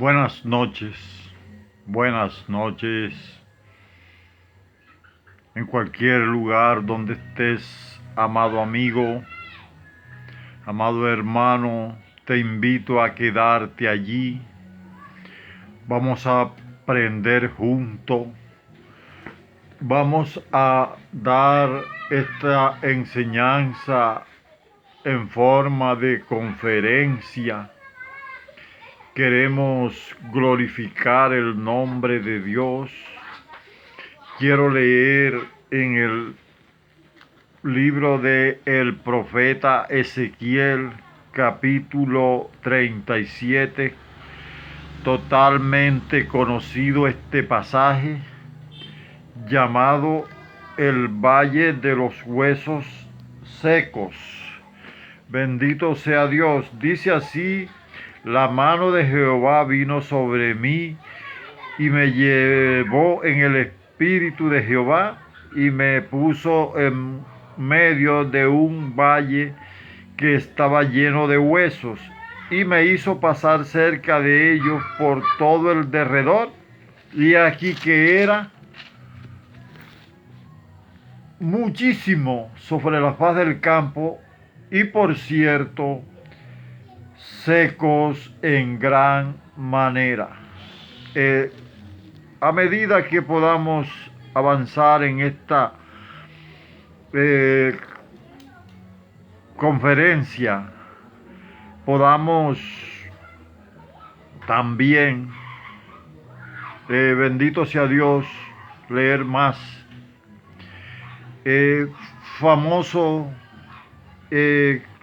Buenas noches, buenas noches, en cualquier lugar donde estés, amado amigo, amado hermano, te invito a quedarte allí. Vamos a aprender juntos, vamos a dar esta enseñanza en forma de conferencia. Queremos glorificar el nombre de Dios. Quiero leer en el libro de el profeta Ezequiel, capítulo 37, totalmente conocido este pasaje, llamado el Valle de los Huesos Secos. Bendito sea Dios. Dice así: la mano de Jehová vino sobre mí y me llevó en el espíritu de Jehová y me puso en medio de un valle que estaba lleno de huesos y me hizo pasar cerca de ellos por todo el derredor, y aquí que era muchísimo sobre la faz del campo, y por cierto secos en gran manera. A medida que podamos avanzar en esta conferencia, podamos también, bendito sea Dios, leer más. Famoso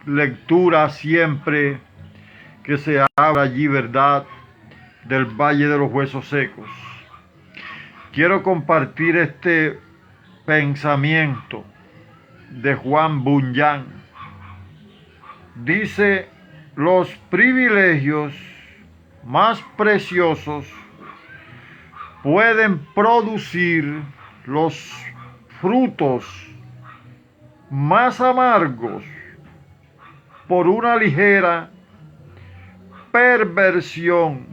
lectura siempre que se habla allí, ¿verdad?, del Valle de los Huesos Secos. Quiero compartir este pensamiento de Juan Bunyan. Dice: los privilegios más preciosos pueden producir los frutos más amargos por una ligera perversión.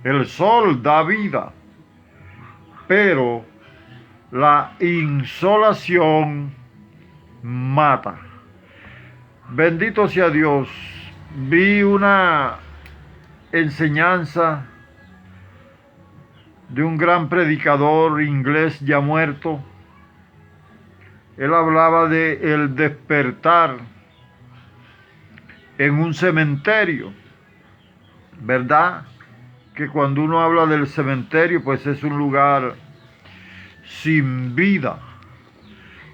El sol da vida, pero la insolación mata. Bendito sea Dios. Vi una enseñanza de un gran predicador inglés ya muerto. Él hablaba de el despertar en un cementerio, ¿verdad? Que cuando uno habla del cementerio, pues es un lugar sin vida.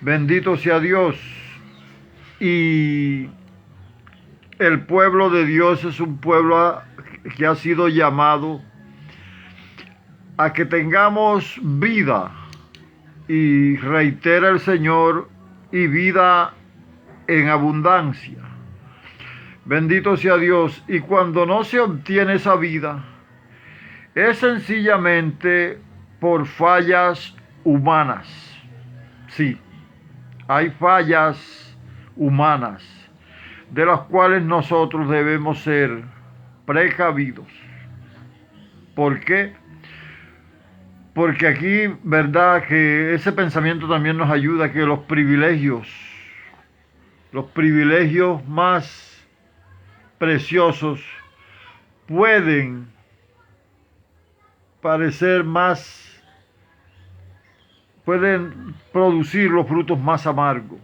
Bendito sea Dios. Y el pueblo de Dios es un pueblo que ha sido llamado a que tengamos vida, y reitera el Señor, y vida en abundancia. Bendito sea Dios. Y cuando no se obtiene esa vida, es sencillamente por fallas humanas. Sí, hay fallas humanas de las cuales nosotros debemos ser precavidos. ¿Por qué? Porque aquí, verdad, que ese pensamiento también nos ayuda a que los privilegios más preciosos pueden pueden producir los frutos más amargos,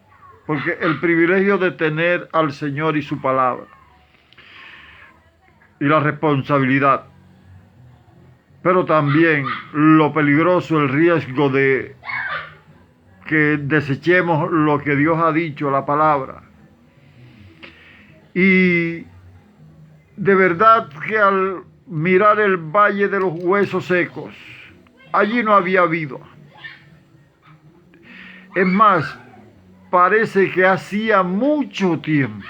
porque el privilegio de tener al Señor y su palabra, y la responsabilidad, pero también lo peligroso, el riesgo de que desechemos lo que Dios ha dicho, la palabra. Y de verdad que al mirar el Valle de los Huesos Secos, allí no había vida. Es más, parece que hacía mucho tiempo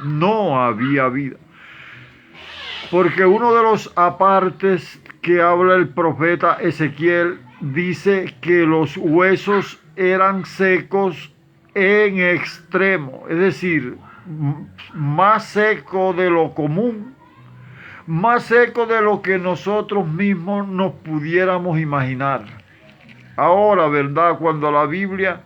no había vida. Porque uno de los apartes que habla el profeta Ezequiel dice que los huesos eran secos en extremo, es decir, más seco de lo común, más seco de lo que nosotros mismos nos pudiéramos imaginar. Ahora, ¿verdad? Cuando la Biblia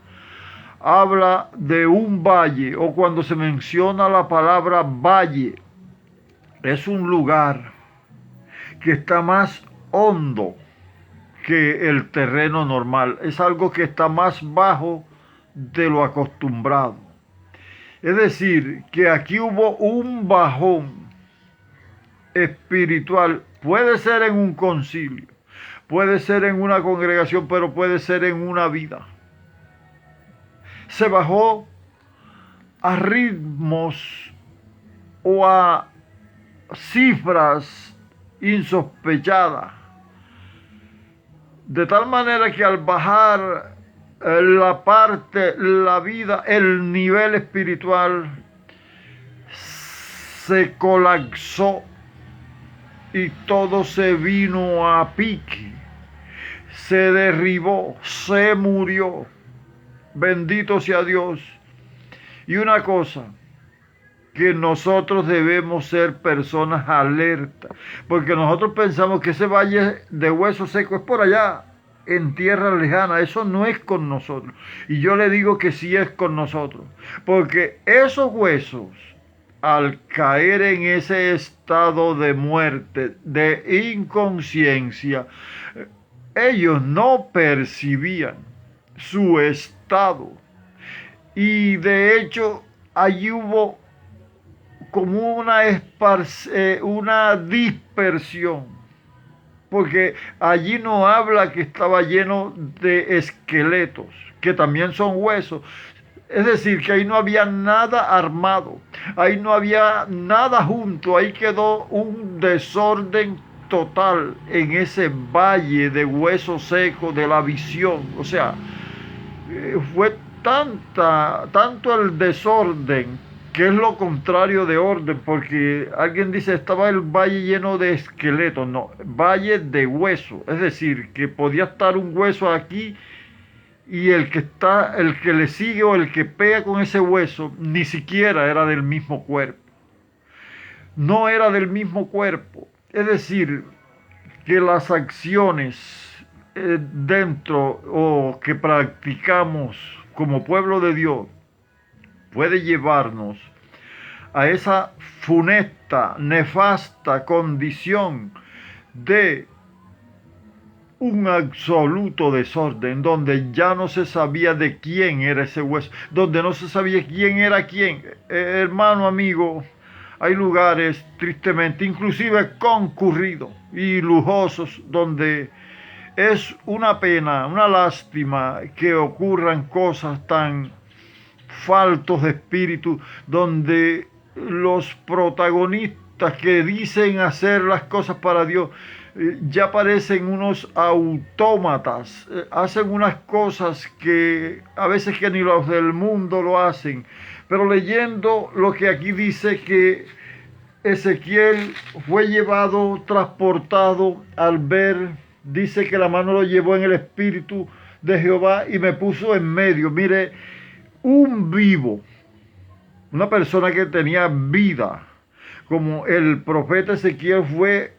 habla de un valle o cuando se menciona la palabra valle, es un lugar que está más hondo que el terreno normal. Es algo que está más bajo de lo acostumbrado. Es decir, que aquí hubo un bajón espiritual. Puede ser en un concilio, puede ser en una congregación, pero puede ser en una vida. Se bajó a ritmos o a cifras insospechadas. De tal manera que al bajar la vida, el nivel espiritual se colapsó y todo se vino a pique, se derribó, se murió. Bendito sea Dios. Y una cosa, que nosotros debemos ser personas alertas, porque nosotros pensamos que ese valle de huesos secos es por allá, en tierra lejana. Eso no es con nosotros. Y yo le digo que sí es con nosotros, porque esos huesos, al caer en ese estado de muerte, de inconsciencia, ellos no percibían su estado. Y de hecho, allí hubo como una dispersión, porque allí no habla que estaba lleno de esqueletos, que también son huesos. Es decir, que ahí no había nada armado, ahí no había nada junto, ahí quedó un desorden total en ese valle de huesos secos de la visión. O sea, fue tanto el desorden, que es lo contrario de orden, porque alguien dice estaba el valle lleno de esqueletos. No, valle de hueso, es decir, que podía estar un hueso aquí y el que le sigue o el que pega con ese hueso ni siquiera era del mismo cuerpo. No era del mismo cuerpo. Es decir, que las acciones dentro o que practicamos como pueblo de Dios puede llevarnos a esa funesta, nefasta condición de un absoluto desorden, donde ya no se sabía de quién era ese hueso, donde no se sabía quién era quién. Hermano, amigo, hay lugares tristemente, inclusive concurridos y lujosos, donde es una pena, una lástima que ocurran cosas tan faltos de espíritu, donde los protagonistas que dicen hacer las cosas para Dios ya parecen unos autómatas, hacen unas cosas que a veces que ni los del mundo lo hacen. Pero leyendo lo que aquí dice, que Ezequiel fue llevado, transportado al ver, dice que la mano lo llevó en el espíritu de Jehová y me puso en medio. Mire, un vivo, una persona que tenía vida, como el profeta Ezequiel, fue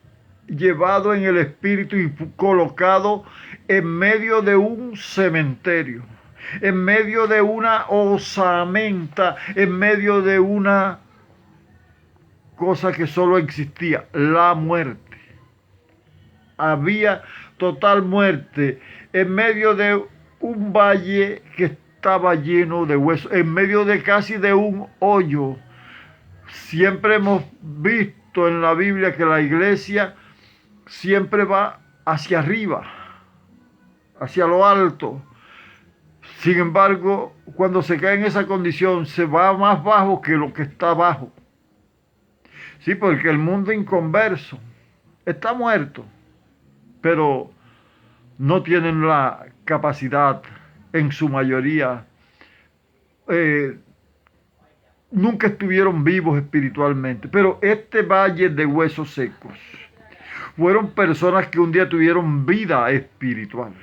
llevado en el espíritu y colocado en medio de un cementerio, en medio de una osamenta, en medio de una cosa que solo existía, la muerte. Había total muerte en medio de un valle que estaba lleno de huesos, en medio de casi de un hoyo. Siempre hemos visto en la Biblia que la iglesia siempre va hacia arriba, hacia lo alto. Sin embargo, cuando se cae en esa condición, se va más bajo que lo que está abajo. Sí, porque el mundo inconverso está muerto, pero no tienen la capacidad, en su mayoría, nunca estuvieron vivos espiritualmente. Pero este valle de huesos secos fueron personas que un día tuvieron vida espiritual.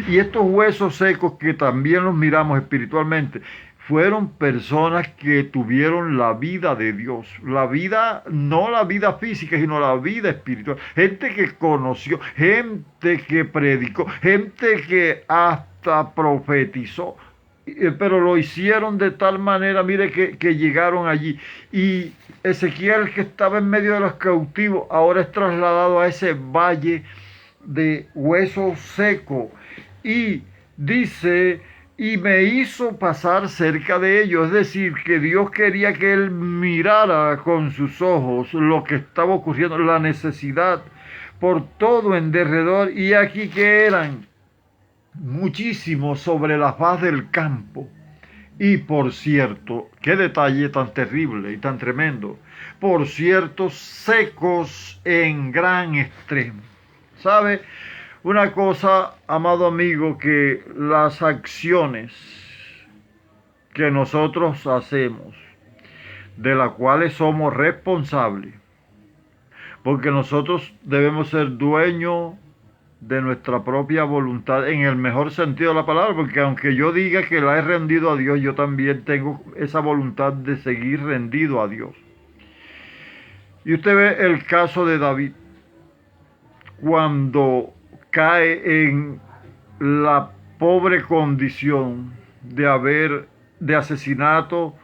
Y estos huesos secos, que también los miramos espiritualmente, fueron personas que tuvieron la vida de Dios. La vida, no la vida física, sino la vida espiritual. Gente que conoció, gente que predicó, gente que hasta profetizó. Pero lo hicieron de tal manera, mire, que llegaron allí. Y Ezequiel, que estaba en medio de los cautivos, ahora es trasladado a ese valle de huesos secos. Y dice, y me hizo pasar cerca de ellos. Es decir, que Dios quería que él mirara con sus ojos lo que estaba ocurriendo, la necesidad por todo en derredor. Y aquí que eran muchísimos sobre la faz del campo. Y por cierto, qué detalle tan terrible y tan tremendo, por cierto, secos en gran extremo. ¿Sabe? Una cosa, amado amigo, que las acciones que nosotros hacemos, de las cuales somos responsables, porque nosotros debemos ser dueños de nuestra propia voluntad en el mejor sentido de la palabra, porque aunque yo diga que la he rendido a Dios, yo también tengo esa voluntad de seguir rendido a Dios. Y usted ve el caso de David, cuando cae en la pobre condición de asesinato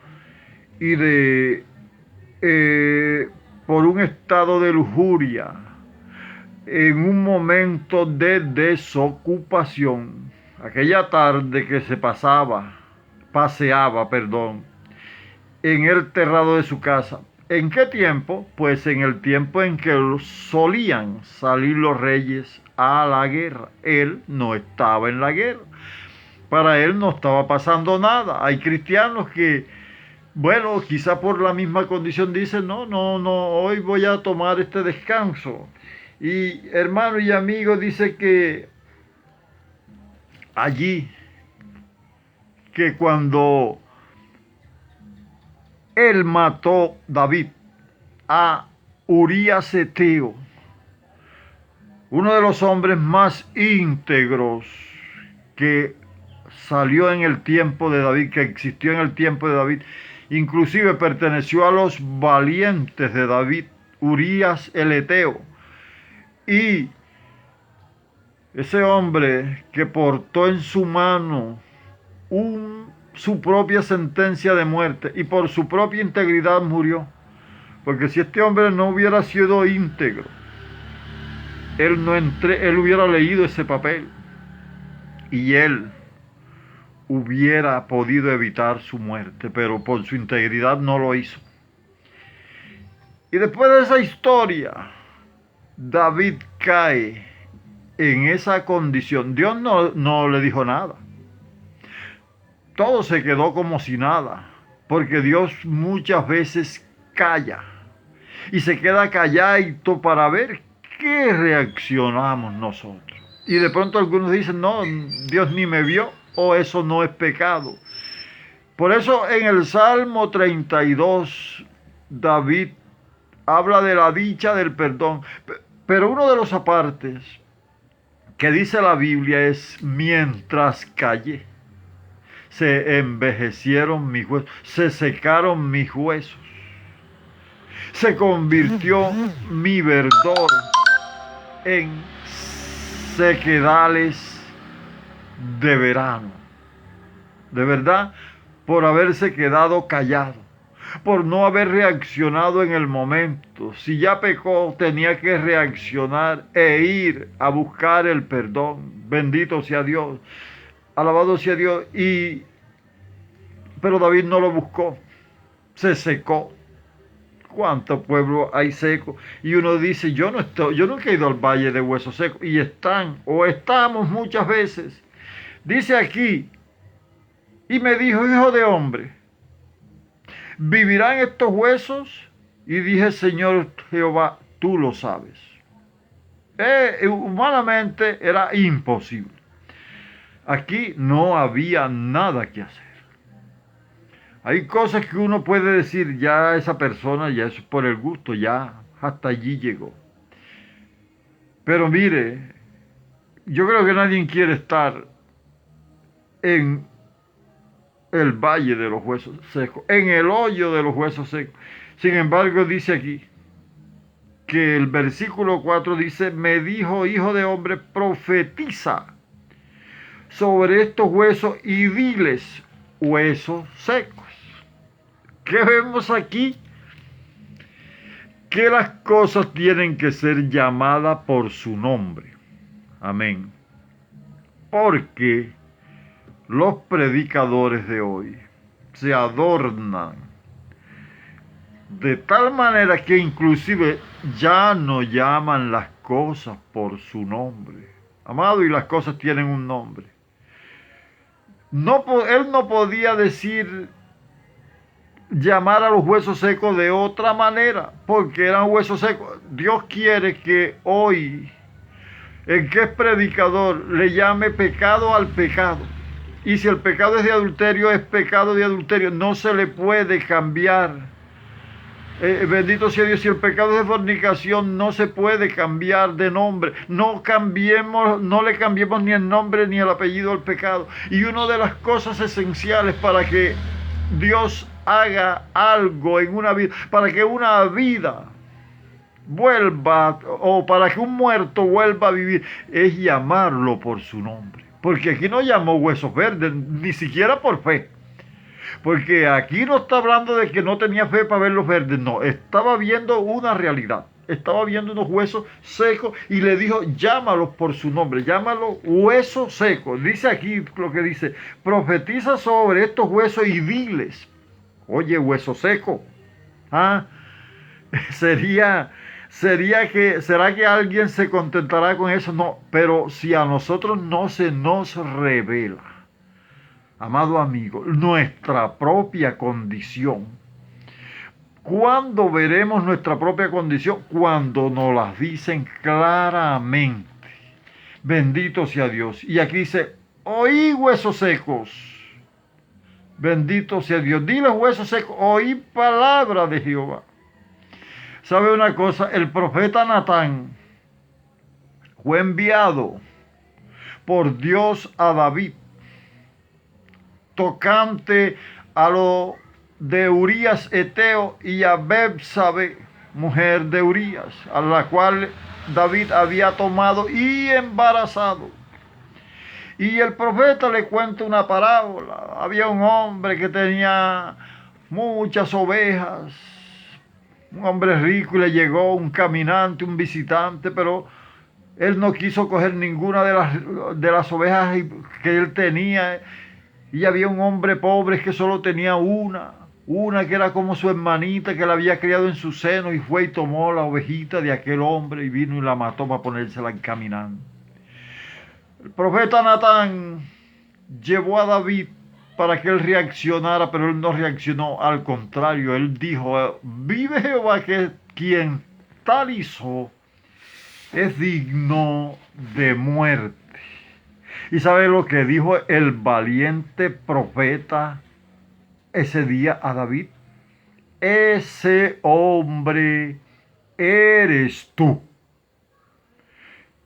y por un estado de lujuria, en un momento de desocupación, aquella tarde que se paseaba, en el terrado de su casa. ¿En qué tiempo? Pues en el tiempo en que solían salir los reyes a la guerra. Él no estaba en la guerra. Para él no estaba pasando nada. Hay cristianos que, bueno, quizá por la misma condición dicen, no, hoy voy a tomar este descanso. Y hermano y amigo, dice que allí, que cuando él mató David a Urías Eteo, uno de los hombres más íntegros que salió en el tiempo de David, que existió en el tiempo de David, inclusive perteneció a los valientes de David, Urías el Eteo. Y ese hombre que portó en su mano su propia sentencia de muerte y por su propia integridad murió. Porque si este hombre no hubiera sido íntegro, él hubiera leído ese papel y él hubiera podido evitar su muerte, pero por su integridad no lo hizo. Y después de esa historia, David cae en esa condición. Dios no le dijo nada. Todo se quedó como si nada, porque Dios muchas veces calla y se queda calladito para ver qué reaccionamos nosotros. Y de pronto algunos dicen, no, Dios ni me vio, o eso no es pecado. Por eso en el Salmo 32, David habla de la dicha del perdón. Pero uno de los apartes que dice la Biblia es, mientras callé, se envejecieron mis huesos, se secaron mis huesos, se convirtió mi verdor en sequedales de verano. De verdad, por haberse quedado callado, por no haber reaccionado en el momento. Si ya pecó, tenía que reaccionar e ir a buscar el perdón. Bendito sea Dios, alabado sea Dios. Pero David no lo buscó, se secó. ¿Cuánto pueblo hay seco? Y uno dice, yo nunca he ido al valle de huesos secos. Y estamos muchas veces. Dice aquí, y me dijo, hijo de hombre, ¿vivirán estos huesos? Y dije, Señor Jehová, tú lo sabes. Humanamente era imposible. Aquí no había nada que hacer. Hay cosas que uno puede decir, ya esa persona, ya eso es por el gusto, ya hasta allí llegó. Pero mire, yo creo que nadie quiere estar en el valle de los huesos secos, en el hoyo de los huesos secos. Sin embargo, dice aquí que el versículo 4 dice, me dijo, hijo de hombre, profetiza sobre estos huesos y diles, huesos secos. ¿Qué vemos aquí? Que las cosas tienen que ser llamadas por su nombre. Amén. Porque los predicadores de hoy se adornan de tal manera que inclusive ya no llaman las cosas por su nombre. Amado, y las cosas tienen un nombre. Él no podía decir, llamar a los huesos secos de otra manera, porque eran huesos secos. Dios quiere que hoy, el que es predicador, le llame pecado al pecado. Y si el pecado es de adulterio, es pecado de adulterio. No se le puede cambiar. Bendito sea Dios. Si el pecado es de fornicación, no se puede cambiar de nombre. No le cambiemos ni el nombre ni el apellido al pecado. Y una de las cosas esenciales para que Dios haga algo en una vida, para que una vida vuelva, o para que un muerto vuelva a vivir, es llamarlo por su nombre. Porque aquí no llamó huesos verdes, ni siquiera por fe. Porque aquí no está hablando de que no tenía fe para ver los verdes, no, estaba viendo una realidad. Estaba viendo unos huesos secos y le dijo, llámalos por su nombre, llámalos huesos secos. Dice aquí lo que dice, profetiza sobre estos huesos y diles, oye, hueso seco, ¿será que alguien se contentará con eso? No, pero si a nosotros no se nos revela, amado amigo, nuestra propia condición, ¿cuándo veremos nuestra propia condición? Cuando nos las dicen claramente. Bendito sea Dios. Y aquí dice, oí huesos secos. Bendito sea Dios. Dile huesos secos, oí palabra de Jehová. ¿Sabe una cosa? El profeta Natán fue enviado por Dios a David tocante a lo de Urías Eteo y a Bebsabe, mujer de Urías, a la cual David había tomado y embarazado. Y el profeta le cuenta una parábola. Había un hombre que tenía muchas ovejas, un hombre rico, y le llegó un caminante, un visitante, pero él no quiso coger ninguna de las ovejas que él tenía. Y había un hombre pobre que solo tenía una que era como su hermanita, que la había criado en su seno, y fue y tomó la ovejita de aquel hombre y vino y la mató para ponérsela en caminando. El profeta Natán llevó a David para que él reaccionara, pero él no reaccionó, al contrario, él dijo, vive Jehová, que quien tal hizo es digno de muerte. ¿Y sabe lo que dijo el valiente profeta ese día a David? Ese hombre eres tú.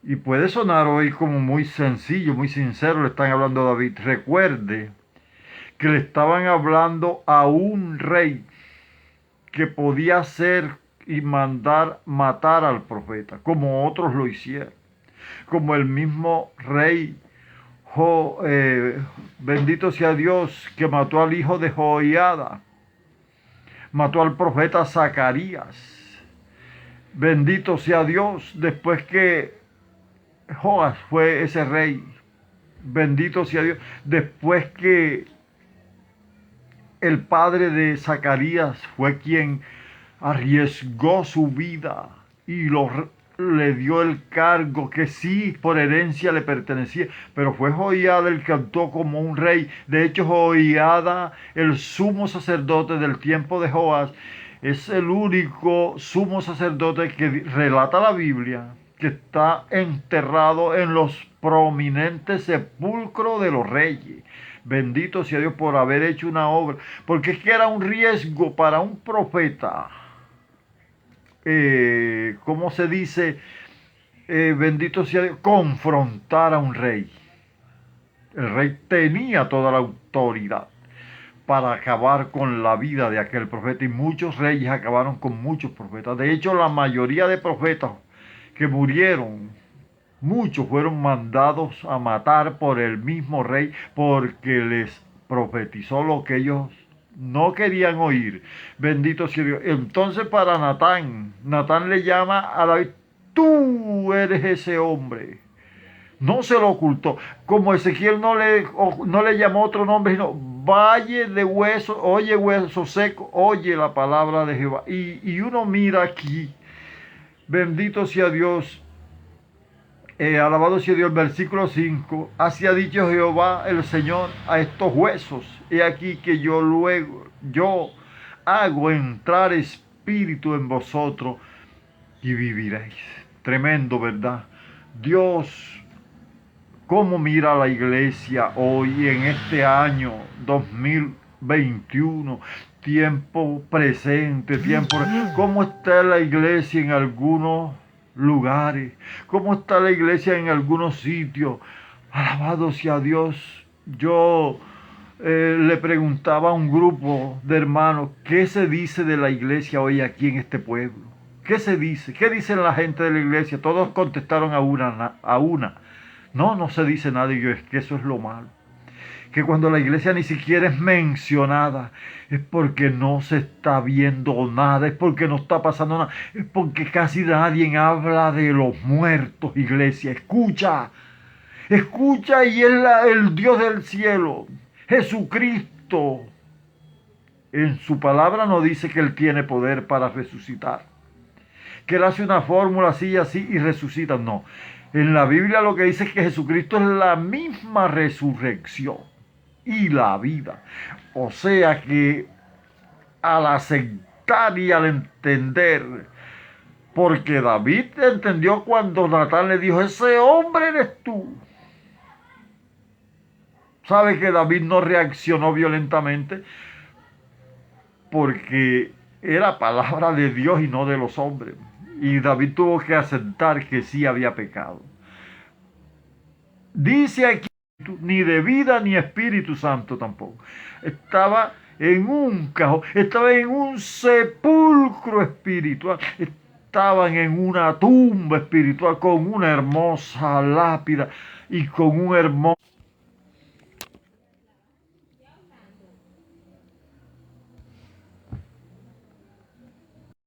Y puede sonar hoy como muy sencillo, muy sincero, le están hablando a David. Recuerde que le estaban hablando a un rey que podía hacer y mandar matar al profeta, como otros lo hicieron, como el mismo rey bendito sea Dios, que mató al hijo de Joiada, mató al profeta Zacarías. Bendito sea Dios, después que Joás fue ese rey, bendito sea Dios, después que el padre de Zacarías fue quien arriesgó su vida y le dio el cargo que sí por herencia le pertenecía, pero fue Joiada el que actuó como un rey. De hecho, Joiada, el sumo sacerdote del tiempo de Joás, es el único sumo sacerdote que relata la Biblia, que está enterrado en los prominentes sepulcros de los reyes. Bendito sea Dios por haber hecho una obra, porque es que era un riesgo para un profeta. ¿Cómo se dice? Bendito sea Dios, confrontar a un rey. El rey tenía toda la autoridad, para acabar con la vida de aquel profeta, y muchos reyes acabaron con muchos profetas. De hecho, la mayoría de profetas que murieron, muchos fueron mandados a matar por el mismo rey porque les profetizó lo que ellos no querían oír. Bendito sea Dios. Entonces para Natán le llama a David: tú eres ese hombre. No se lo ocultó. Como Ezequiel no le llamó otro nombre, sino valle de huesos, oye hueso seco, oye la palabra de Jehová. Y uno mira aquí, bendito sea Dios, alabado sea Dios, versículo 5, así ha dicho Jehová el Señor a estos huesos, he aquí que yo hago entrar espíritu en vosotros y viviréis. Tremendo, ¿verdad? Dios, cómo mira la iglesia hoy en este año 2021, tiempo presente, cómo está la iglesia en algunos lugares, cómo está la iglesia en algunos sitios. Alabado sea Dios. Yo le preguntaba a un grupo de hermanos: ¿qué se dice de la iglesia hoy aquí en este pueblo? ¿Qué se dice? ¿Qué dicen la gente de la iglesia? Todos contestaron a una. No se dice nada, y yo, es que eso es lo malo. Que cuando la iglesia ni siquiera es mencionada, es porque no se está viendo nada, es porque no está pasando nada, es porque casi nadie habla de los muertos, iglesia. Escucha y es el Dios del cielo, Jesucristo. En su palabra nos dice que Él tiene poder para resucitar, que Él hace una fórmula así y así y resucita. No, en la Biblia lo que dice es que Jesucristo es la misma resurrección y la vida. O sea que al aceptar y al entender, porque David entendió cuando Natán le dijo: ese hombre eres tú. ¿Sabe que David no reaccionó violentamente? Porque era palabra de Dios y no de los hombres. Y David tuvo que aceptar que sí había pecado. Dice aquí, ni de vida ni Espíritu Santo tampoco. Estaba en un cajón, estaba en un sepulcro espiritual, estaban en una tumba espiritual con una hermosa lápida y con un hermoso